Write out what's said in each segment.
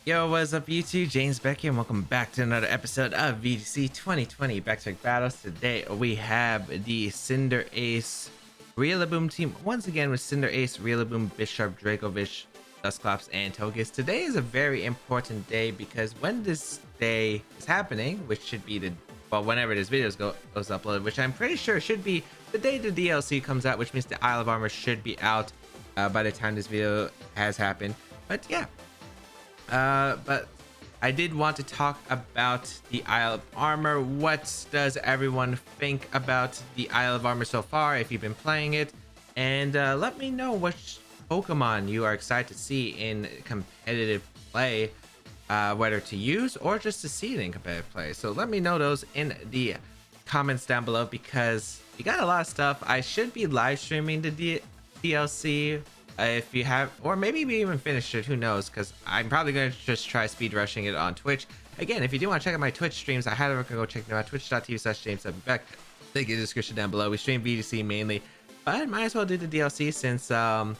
Yo, what's up YouTube? James Beck here and welcome back to another episode of VGC 2020 Back Battles. Today we have the Cinderace Rillaboom team once again with Cinderace, Rillaboom, Bisharp, Dracovish, Dusclops, and Togekiss. Today is a very important day because when this day is happening, which should be whenever this video goes uploaded, which I'm pretty sure should be the day the DLC comes out, which means the Isle of Armor should be out by the time this video has happened. But yeah. But I did want to talk about the Isle of Armor. What does everyone think about the Isle of Armor so far, if you've been playing it? And let me know which Pokemon you are excited to see in competitive play, whether to use or just to see it in competitive play. So let me know those in the comments down below because we got a lot of stuff. I should be live streaming the DLC. If you have, or maybe we even finished it, who knows, because I'm probably going to just try speed rushing it on Twitch. Again, if you do want to check out my Twitch streams, I highly recommend go check them out. Twitch.tv/JamesWBeck. Link in the description down below. We stream VGC mainly, but might as well do the DLC since yeah,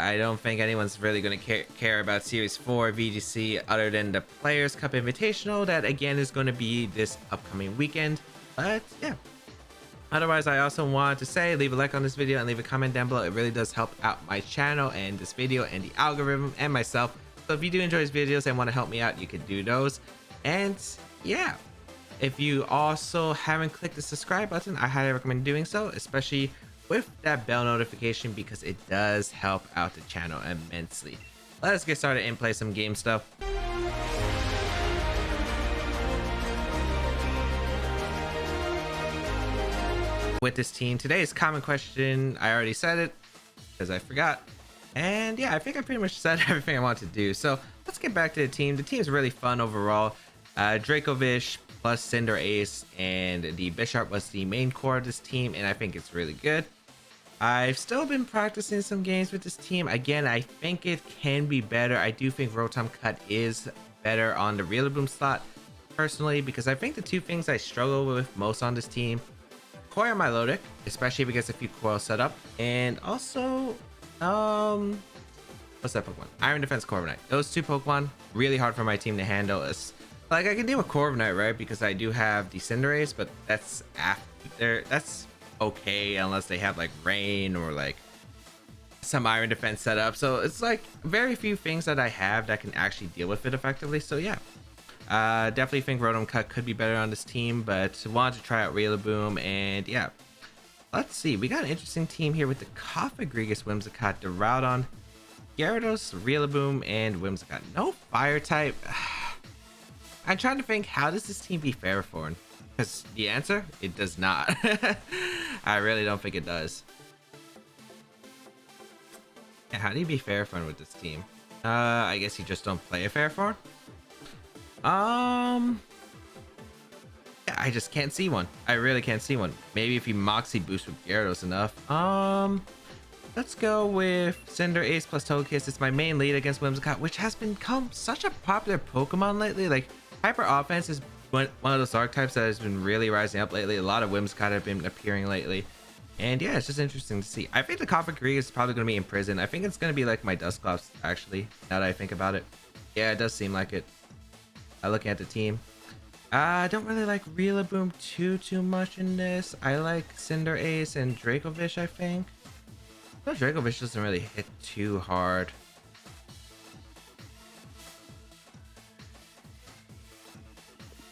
I don't think anyone's really going to care about Series 4 VGC other than the Players Cup Invitational that again is going to be this upcoming weekend. But yeah, otherwise, I also want to say leave a like on this video and leave a comment down below. It really does help out my channel and this video and the algorithm and myself. So if you do enjoy these videos and want to help me out, you can do those. And yeah, if you also haven't clicked the subscribe button, I highly recommend doing so, especially with that bell notification because it does help out the channel immensely. Let's get started and play some game stuff. With this team, today's common question, I already said it because I forgot, and yeah, I think I pretty much said everything I want to do. So let's get back to the team. The team's really fun overall. Dracovish plus Cinderace and the Bisharp was the main core of this team, and I think it's really good. I've still been practicing some games with this team. Again, I think it can be better. I do think Rotom Cut is better on the Rillaboom slot personally, because I think the two things I struggle with most on this team, Koi or Milotic, especially if it gets a few coils set up, and also what's that Pokemon? Iron Defense Corviknight. Those two Pokemon really hard for my team to handle. Like I can deal with Corviknight, right, because I do have the Cinderace, but that's after, that's okay unless they have like Rain or like some Iron Defense set up. So it's like very few things that I have that can actually deal with it effectively. So yeah. Definitely think Rotom Cut could be better on this team, but wanted to try out Rillaboom, and yeah. Let's see, we got an interesting team here with the Cofagrigus, Whimsicott, Duraludon, Gyarados, Rillaboom, and Whimsicott. No fire type. I'm trying to think, how does this team be Ferrothorn? Because the answer, it does not. I really don't think it does. Yeah, how do you be Ferrothorn with this team? I guess you just don't play a Ferrothorn? Yeah, I just can't see one. I really can't see one. Maybe if you Moxie boost with Gyarados enough. Let's go with Cinderace plus Togekiss. It's my main lead against Whimsicott, which has become such a popular Pokemon lately. Like Hyper Offense is one of those archetypes that has been really rising up lately. A lot of Whimsicott have been appearing lately, and yeah, it's just interesting to see. I think the Cofagrigus is probably going to be in prison. I think it's going to be like my Dusclops, actually, now that I think about it. Yeah, it does seem like it. Looking at the team, I don't really like Rillaboom too much in this. I like Cinderace and Dracovish, I think. No, Dracovish doesn't really hit too hard.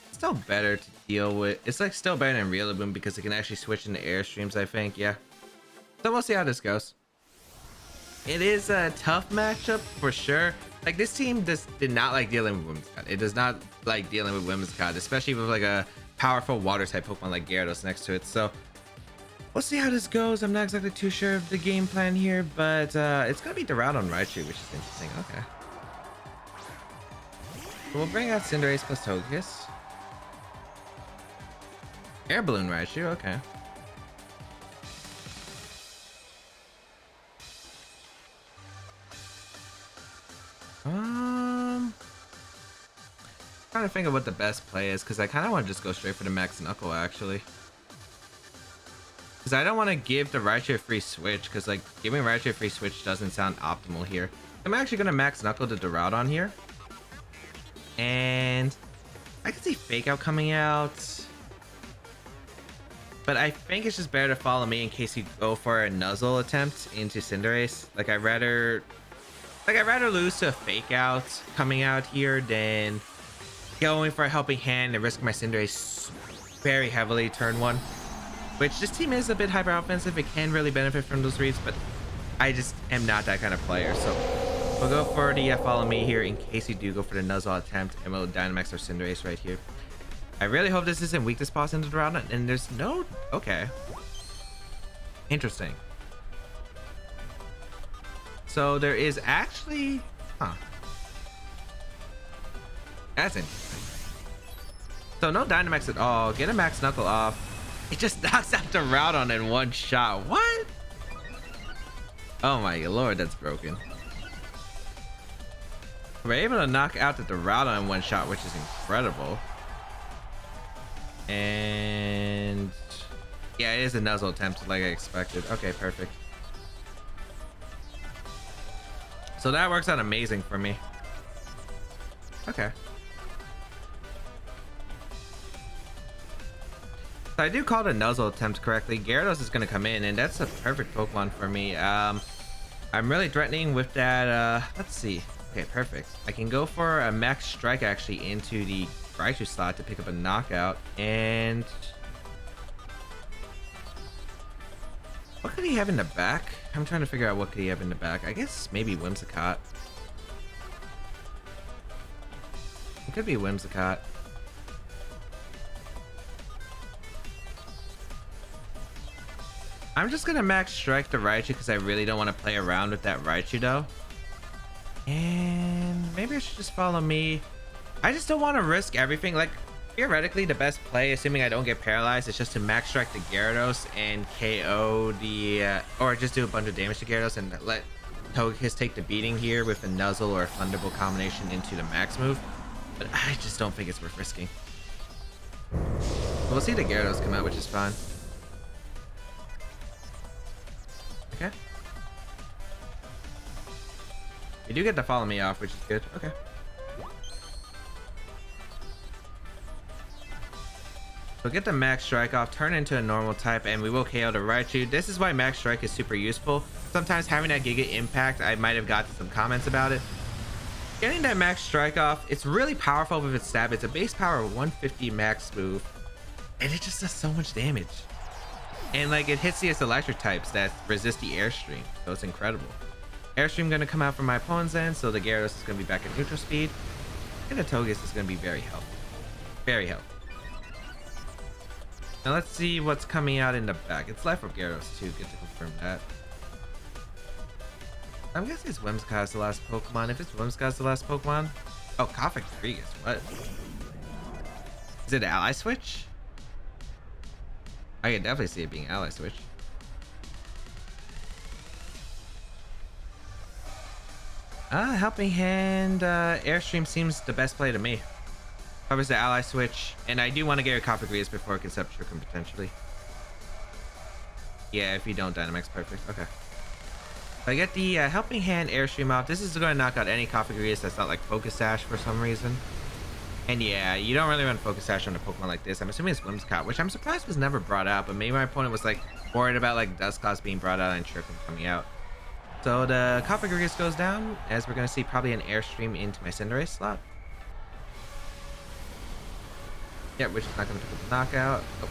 It's still better to deal with. It's like still better than Rillaboom because it can actually switch into airstreams, I think. Yeah, so we'll see how this goes. It is a tough matchup for sure. Like this team did not like dealing with Whimsicott. It does not like dealing with Whimsicott, especially with like a powerful water type Pokemon like Gyarados next to it. So we'll see how this goes. I'm not exactly too sure of the game plan here, but it's gonna be Duraludon Raichu, which is interesting. Okay. So we'll bring out Cinderace plus Togekiss. Air Balloon Raichu, okay. Trying to think of what the best play is because I kind of want to just go straight for the Max Knuckle actually. Because I don't want to give the Raichu a free switch because like giving Raichu a free switch doesn't sound optimal here. I'm actually going to Max Knuckle the Duraludon here. And I can see Fake Out coming out. But I think it's just better to follow me in case you go for a Nuzzle attempt into Cinderace. Like I'd rather lose to a Fake Out coming out here than going for a Helping Hand and risk my Cinderace very heavily turn 1. Which this team is a bit hyper offensive. It can really benefit from those reads, but I just am not that kind of player. So we'll go for the follow me here in case you do go for the Nuzzle attempt, and we'll Dynamax our Cinderace right here. I really hope this isn't weakness boss into the round, and there's no... Okay. Interesting. So there is actually... Huh. That's interesting. So no Dynamax at all. Get a Max Knuckle off. It just knocks out the Roudon in one shot. What? Oh my lord, that's broken. We're able to knock out the Roudon in one shot, which is incredible. And yeah, it is a Nuzzle attempt like I expected. Okay, perfect. So that works out amazing for me. Okay. So I do call the Nuzzle attempt correctly. Gyarados is going to come in, and that's a perfect Pokemon for me. I'm really threatening with that. Let's see. Okay, perfect. I can go for a Max Strike actually into the Raichu slot to pick up a knockout. And what could he have in the back? I'm trying to figure out what could he have in the back. I guess maybe Whimsicott. It could be Whimsicott. I'm just gonna Max Strike the Raichu because I really don't want to play around with that Raichu though. And maybe I should just follow me. I just don't want to risk everything. Like, theoretically, the best play, assuming I don't get paralyzed, is just to Max Strike the Gyarados and KO the... or just do a bunch of damage to Gyarados and let Togekiss take the beating here with a Nuzzle or a Thunderbolt combination into the Max move. But I just don't think it's worth risking. We'll see the Gyarados come out, which is fine. Okay. You do get to follow me off, which is good. Okay. So get the Max Strike off, turn into a normal type, and we will KO the Raichu. This is why Max Strike is super useful. Sometimes having that Giga Impact, I might have gotten some comments about it. Getting that Max Strike off, it's really powerful with its stab. It's a base power 150 max move, and it just does so much damage. And like it hits the electric types that resist the Airstream, so it's incredible. Airstream gonna come out from my opponent's end, so the Gyarados is gonna be back at neutral speed, and the Togekiss is gonna be very healthy. Very healthy. Now let's see what's coming out in the back. It's Life Orb Gyarados too, good to confirm that. I'm guessing it's Whimsicott's the last Pokemon. If it's Whimsicott's the last Pokemon... Oh, Koffing Rodriguez, what? Is it Ally Switch? I can definitely see it being Ally Switch. Helping Hand, Airstream seems the best play to me. Covers the Ally Switch, and I do want to get a Koffing Rodriguez before Conceptual potentially. Yeah, if you don't, Dynamax, perfect. Okay. So I get the Helping Hand Airstream off. This is going to knock out any Koffing Rodriguez that's not like Focus Sash for some reason. And yeah, you don't really run Focus Sash on a Pokemon like this. I'm assuming it's Whimsicott, which I'm surprised was never brought out, but maybe my opponent was like worried about like Dusclops being brought out and Trippin coming out. So the Koffing Rodriguez goes down, as we're going to see probably an Airstream into my Cinderace slot. Yeah, which is not going to pick up the knockout. Oh.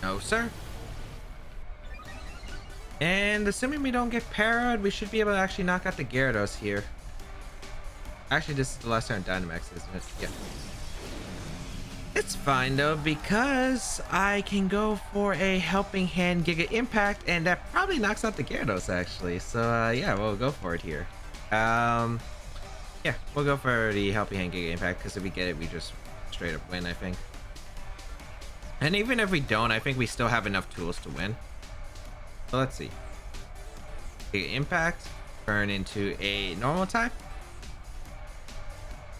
No, sir. And assuming we don't get parried, we should be able to actually knock out the Gyarados here. Actually, this is the last turn Dynamax, isn't it? Yeah. It's fine though, because I can go for a Helping Hand Giga Impact, and that probably knocks out the Gyarados actually. So yeah, we'll go for it here. Yeah, we'll go for the Helping Hand Giga Impact, because if we get it, we just straight up win, I think. And even if we don't, I think we still have enough tools to win. So let's see. Giga Impact, turn into a normal type.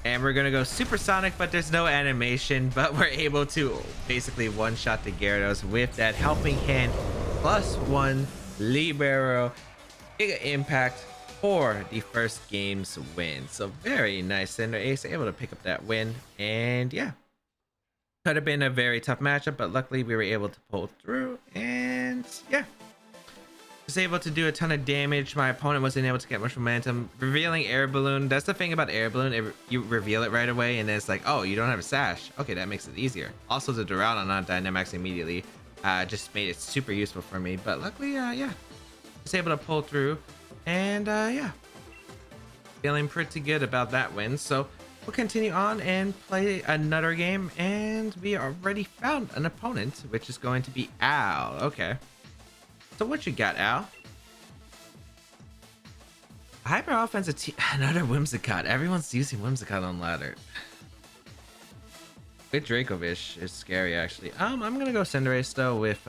And we're gonna go Supersonic, but there's no animation, but we're able to basically one-shot the Gyarados with that Helping Hand +1 Libero Giga Impact. for the first game's win. So very nice, Cinderace able to pick up that win. And yeah, could have been a very tough matchup, but luckily we were able to pull through. And yeah, was able to do a ton of damage. My opponent wasn't able to get much momentum. Revealing Air Balloon. That's the thing about Air Balloon. You reveal it right away, and then it's like, oh, you don't have a sash. Okay, that makes it easier. Also, the Duraludon on Dynamax immediately just made it super useful for me. But luckily, yeah, was able to pull through. And yeah, feeling pretty good about that win. So we'll continue on and play another game. And we already found an opponent, which is going to be Al. Okay. So what you got, Al? Hyper offensive team. Another Whimsicott. Everyone's using Whimsicott on ladder. With Dracovish is scary, actually. I'm gonna go Cinderace though with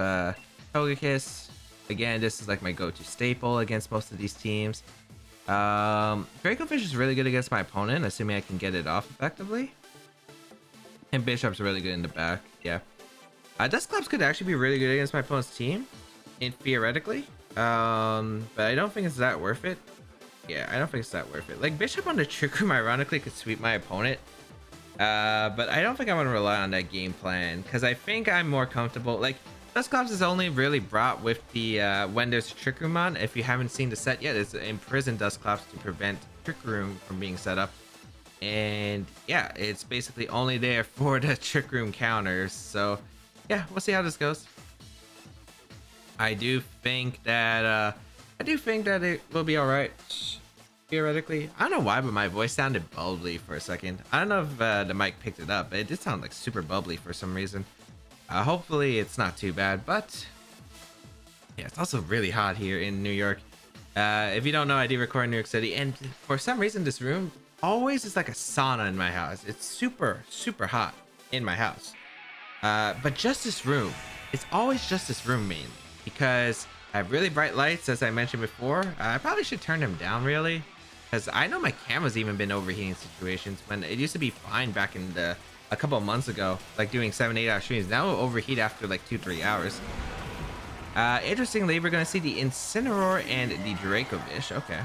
Togekiss. Again, this is like my go-to staple against most of these teams. Dracovish is really good against my opponent, assuming I can get it off effectively. And Bishop's really good in the back. Yeah. Dusclops could actually be really good against my opponent's team. Theoretically, but I don't think it's that worth it. Yeah, I don't think it's that worth it. Like Bishop on the Trick Room ironically could sweep my opponent, but I don't think I want to rely on that game plan because I think I'm more comfortable. Like Dusclops is only really brought with the when there's a Trick Room on. If you haven't seen the set yet, it's imprisoned Dusclops to prevent Trick Room from being set up, and yeah, it's basically only there for the Trick Room counters. So yeah, we'll see how this goes. I do think that it will be all right. Theoretically, I don't know why, but my voice sounded bubbly for a second. I don't know if the mic picked it up, but it did sound like super bubbly for some reason. Hopefully, it's not too bad. But yeah, it's also really hot here in New York. If you don't know, I do record in New York City, and for some reason, this room always is like a sauna in my house. It's super hot in my house. But just this room, it's always just this room mainly. Because I have really bright lights, as I mentioned before. I probably should turn them down, really. Because I know my camera's even been overheating situations when it used to be fine back in a couple of months ago. Like doing 7-8 hour streams. Now it'll overheat after like 2-3 hours. Interestingly, we're going to see the Incineroar and the Dracovish. Okay.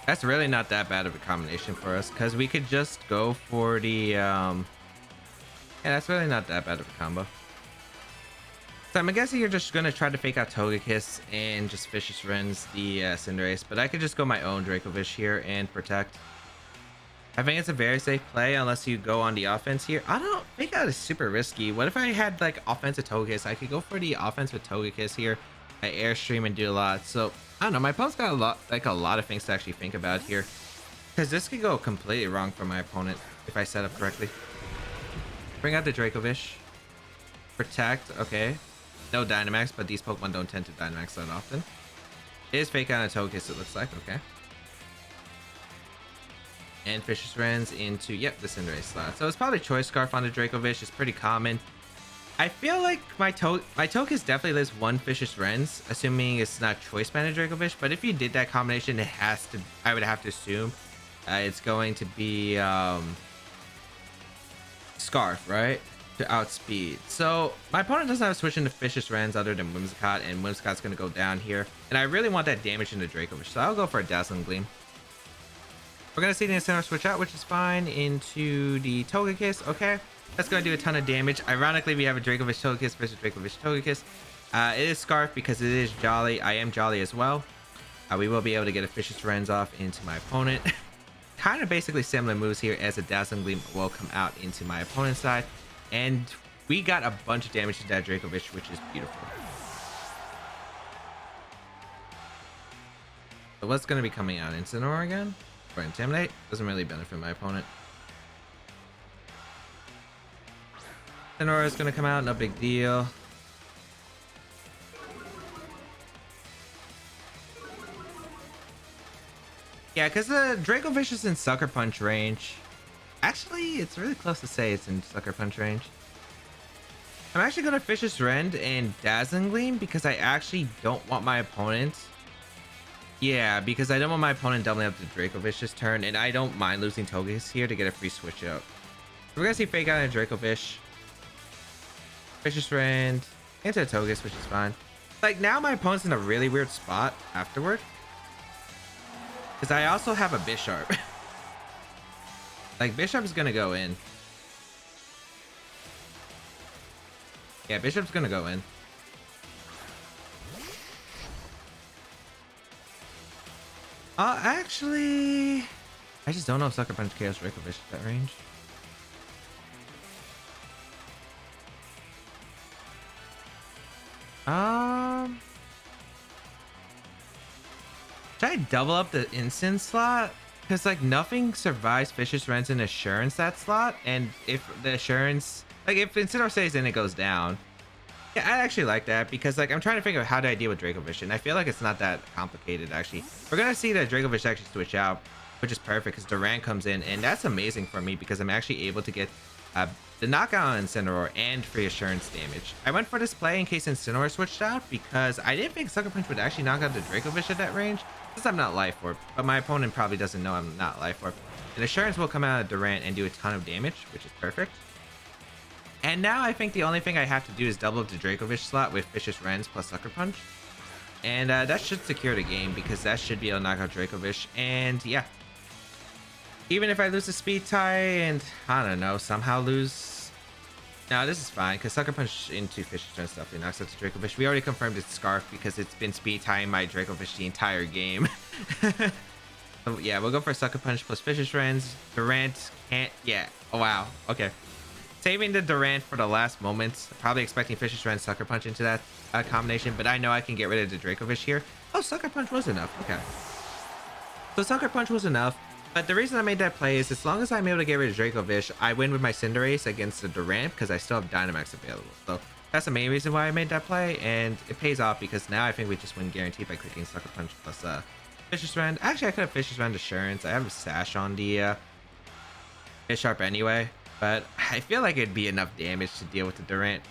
That's really not that bad of a combination for us. Because we could just go for the... Yeah, that's really not that bad of a combo. So I'm guessing you're just going to try to fake out Togekiss and just Fishious Rend the Cinderace. But I could just go my own Dracovish here and protect. I think it's a very safe play unless you go on the offense here. I don't think that is super risky. What if I had like offensive Togekiss? I could go for the offense with Togekiss here. I Airstream and do a lot. So I don't know. My opponent's got a lot of things to actually think about here. Because this could go completely wrong for my opponent if I set up correctly. Bring out the Dracovish. Protect. Okay. No Dynamax, but these Pokemon don't tend to Dynamax that often. It is fake out a Togekiss, it looks like. Okay. And Fishious Rend into, yep, the Cinderace slot. So it's probably Choice Scarf on the Dracovish. It's pretty common. I feel like my Togekiss definitely lives one Fishious Rend, assuming it's not Choice Band Dracovish. But if you did that combination, it has to, I would have to assume it's going to be Scarf, right? To outspeed. So my opponent doesn't have a switch into Fishious Rend other than Whimsicott, and Whimsicott's going to go down here. And I really want that damage into Dracovish, so I'll go for a Dazzling Gleam. We're going to see the Incineroar switch out, which is fine, into the Togekiss. Okay, that's going to do a ton of damage. Ironically, we have a Dracovish Togekiss versus Dracovish Togekiss. It is Scarf because it is Jolly. I am Jolly as well. We will be able to get a Fishious Rend off into my opponent. Kind of basically similar moves here as a Dazzling Gleam will come out into my opponent's side. And we got a bunch of damage to that Dracovish, which is beautiful. So what's going to be coming out? Incineroar again? Or Intimidate? Doesn't really benefit my opponent. Incineroar is going to come out, no big deal. Yeah, because the Dracovish is in Sucker Punch range. Actually, it's really close to say it's in Sucker Punch range. I'm actually going to Fishious Rend and Dazzling Gleam because I actually don't want my opponent. Yeah, because I don't want my opponent doubling up the Dracovish this turn, and I don't mind losing Togekiss here to get a free switch out. We're going to see Fake Out and Dracovish. Fishious Rend into Togekiss, which is fine. Like now my opponent's in a really weird spot afterward. Because I also have a Bisharp. Like Bisharp's gonna go in. Yeah, Bisharp's gonna go in. Actually, I just don't know if Sucker Punch KOs Dracovish at that range. Should I double up the instant slot? Because like nothing survives Fishious Rend's in Assurance that slot, and if the Assurance, like if Incineroar stays in, it goes down. Yeah, I actually like that because like I'm trying to figure out how do I deal with Dracovish, and I feel like it's not that complicated actually. We're gonna see that Dracovish actually switch out, which is perfect because Durant comes in, and that's amazing for me because I'm actually able to get the knockout on Incineroar and free Assurance damage. I went for this play in case Incineroar switched out because I didn't think Sucker Punch would actually knock out the Dracovish at that range since I'm not Life Orb, but my opponent probably doesn't know I'm not Life Orb. And Assurance will come out of Durant and do a ton of damage, which is perfect. And now I think the only thing I have to do is double up the Dracovish slot with Fishious Rends plus Sucker Punch. And that should secure the game because that should be able to knock out Dracovish. And yeah, even if I lose the speed tie and I don't know, somehow lose. No, this is fine because Sucker Punch into Fishious Rend stuff knocks out the Dracovish. We already confirmed it's Scarf because it's been speed tying my Dracovish the entire game. So yeah, we'll go for Sucker Punch plus Fishious Rends. Durant can't. Yeah. Oh wow. Okay. Saving the Durant for the last moments. Probably expecting Fishious Rend Sucker Punch into that combination, but I know I can get rid of the Dracovish here. Oh, Sucker Punch was enough. Okay. So Sucker Punch was enough. But the reason I made that play is as long as I'm able to get rid of Dracovish, I win with my Cinderace against the Durant because I still have Dynamax available. So that's the main reason why I made that play, and it pays off because now I think we just win guaranteed by clicking Sucker Punch plus Fishious Rend. Actually, I could have Fishious Rend Assurance. I have a Sash on the Bisharp anyway, but I feel like it'd be enough damage to deal with the Durant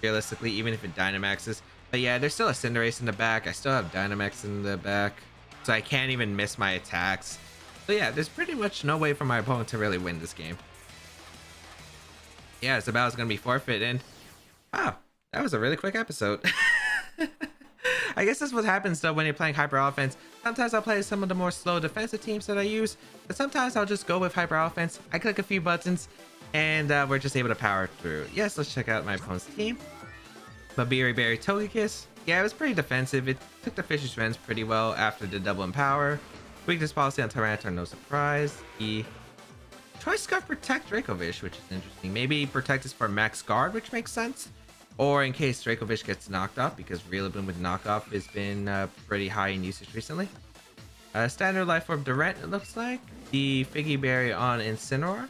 realistically, even if it Dynamaxes. But yeah, there's still a Cinderace in the back. I still have Dynamax in the back, so I can't even miss my attacks. So yeah, there's pretty much no way for my opponent to really win this game. Yeah, the battle's gonna be forfeit, and wow, that was a really quick episode. I guess that's what happens though when you're playing hyper offense. Sometimes I'll play some of the more slow defensive teams that I use, but sometimes I'll just go with hyper offense. I click a few buttons, and we're just able to power through. Yes, let's check out my opponent's team. Babiri Berry Togekiss. Yeah, it was pretty defensive. It took the Fishious Rends pretty well after the double empower. Weakness policy on Tyranitar, no surprise. The Choice Scarf Protect Dracovish, which is interesting. Maybe Protect is for max guard, which makes sense. Or in case Dracovish gets knocked off, because Rillaboom with knockoff has been pretty high in usage recently. Standard Life Orb Durant, it looks like. The Figgy Berry on Incineroar.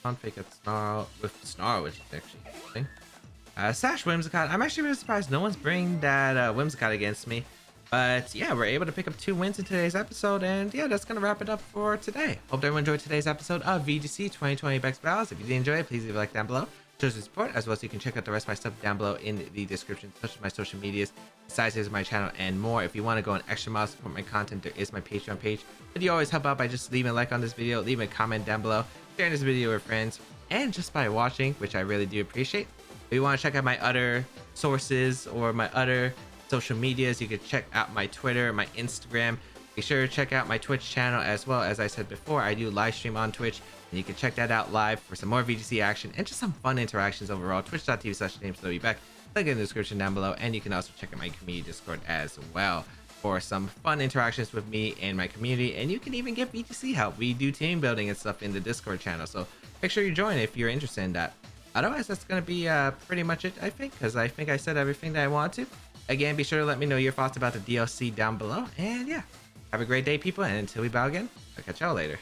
On Fake at Snarl with Snarl, which is actually interesting. Sash Whimsicott. I'm actually really surprised no one's bringing that Whimsicott against me. But yeah, we're able to pick up 2 wins in today's episode, and yeah, that's gonna wrap it up for today. Hope everyone enjoyed today's episode of VGC 2020 Baek Battles. If you did enjoy it, please leave a like down below. Shows your support, as well as you can check out the rest of my stuff down below in the description, such as my social medias, sizes of my channel, and more. If you want to go an extra mile to support my content, there is my Patreon page. But you always help out by just leaving a like on this video, leaving a comment down below, sharing this video with friends, and just by watching, which I really do appreciate. If you want to check out my other sources or my other social medias, you can check out my Twitter, my Instagram. Be sure to check out my Twitch channel as well. As I said before, I do live stream on Twitch, and you can check that out live for some more VGC action and just some fun interactions overall. Twitch.tv/JamesWB. Link in the description down below, and you can also check out my community Discord as well for some fun interactions with me and my community. And you can even get VGC help. We do team building and stuff in the Discord channel, so make sure you join if you're interested in that. Otherwise, that's going to be pretty much it, I think, because I think I said everything that I want to. Again, be sure to let me know your thoughts about the DLC down below. And yeah, have a great day, people. And until we battle again, I'll catch y'all later.